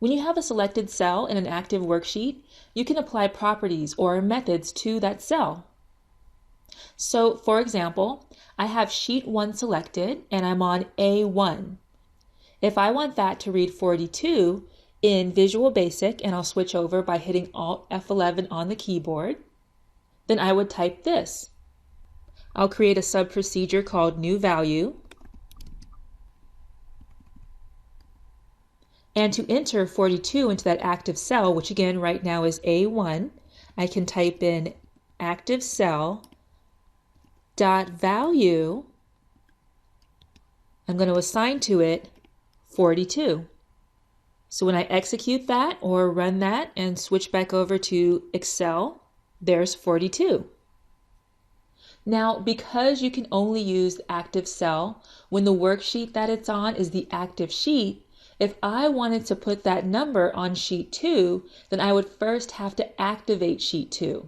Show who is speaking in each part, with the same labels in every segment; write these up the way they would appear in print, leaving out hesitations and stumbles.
Speaker 1: When you have a selected cell in an active worksheet, you can apply properties or methods to that cell. So, for example, I have sheet 1 selected and I'm on A1. If I want that to read 42 in Visual Basic, and I'll switch over by hitting Alt F11 on the keyboard, then I would type this. I'll create a sub-procedure called new value. And to enter 42 into that active cell, which again right now is A1, I can type in active cell dot value. I'm going to assign to it 42. So when I execute that or run that and switch back over to Excel, there's 42. Now, because you can only use the active cell when the worksheet that it's on is the active sheet, if I wanted to put that number on sheet 2, then I would first have to activate sheet 2.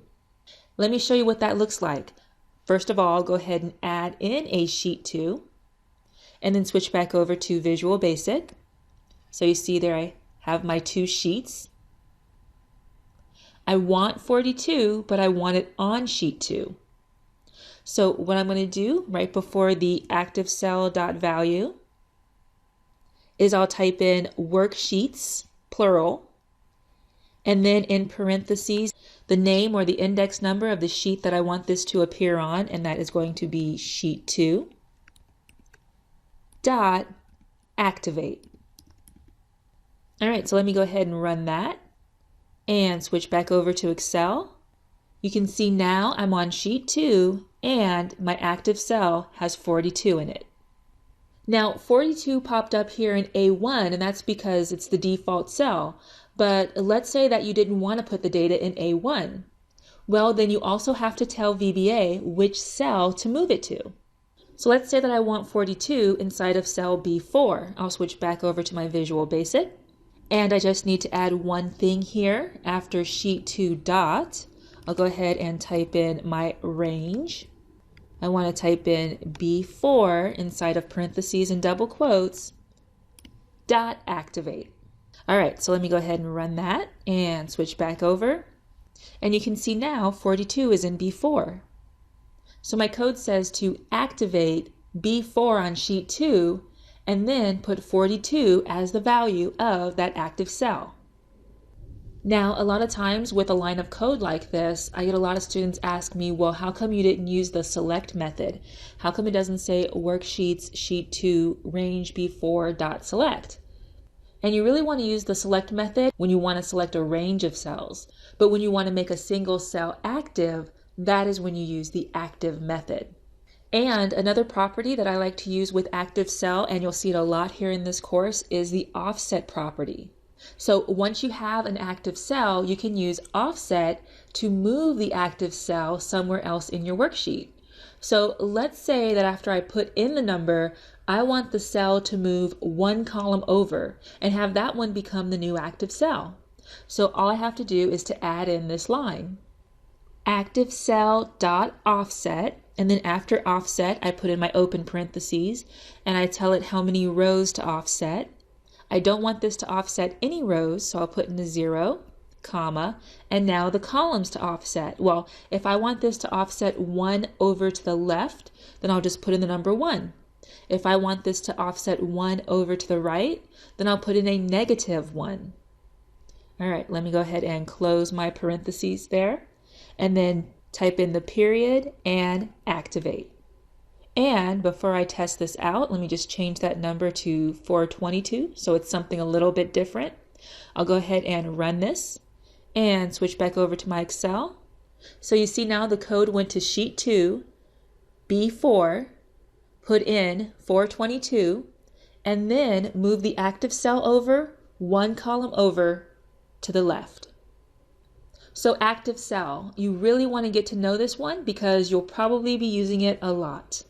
Speaker 1: Let me show you what that looks like. First of all, I'll go ahead and add in a sheet 2 and then switch back over to Visual Basic. So you see there I have my 2 sheets. I want 42, but I want it on sheet 2. So what I'm going to do right before the active cell dot value is I'll type in worksheets, plural, and then in parentheses, the name or the index number of the sheet that I want this to appear on, and that is going to be sheet 2, dot activate. All right, so let me go ahead and run that and switch back over to Excel. You can see now I'm on sheet 2 and my active cell has 42 in it. Now 42 popped up here in A1, and that's because it's the default cell. But let's say that you didn't want to put the data in A1. Well, then you also have to tell VBA which cell to move it to. So let's say that I want 42 inside of cell B4. I'll switch back over to my Visual Basic. And I just need to add one thing here after sheet 2 dot. I'll go ahead and type in my range. I want to type in B4 inside of parentheses and double quotes, dot activate. All right, so let me go ahead and run that and switch back over. And you can see now 42 is in B4. So my code says to activate B4 on sheet 2 and then put 42 as the value of that active cell. Now, a lot of times with a line of code like this, I get a lot of students ask me, well, how come you didn't use the select method? How come it doesn't say worksheets sheet 2 range B4 dot select? And you really want to use the select method when you want to select a range of cells. But when you want to make a single cell active, that is when you use the active method. And another property that I like to use with active cell, and you'll see it a lot here in this course, is the offset property. So once you have an active cell, you can use offset to move the active cell somewhere else in your worksheet. So let's say that after I put in the number, I want the cell to move 1 column over and have that one become the new active cell. So all I have to do is to add in this line, active cell dot offset, and then after offset, I put in my open parentheses and I tell it how many rows to offset. I don't want this to offset any rows, so I'll put in a 0, comma, and now the columns to offset. Well, if I want this to offset 1 over to the left, then I'll just put in the number 1. If I want this to offset 1 over to the right, then I'll put in a -1. All right, let me go ahead and close my parentheses there, and then type in the period and activate. And before I test this out, let me just change that number to 422, so it's something a little bit different. I'll go ahead and run this and switch back over to my Excel. So you see now the code went to sheet 2, B4, put in 422, and then move the active cell over 1 column over to the left. So active cell, you really want to get to know this one because you'll probably be using it a lot.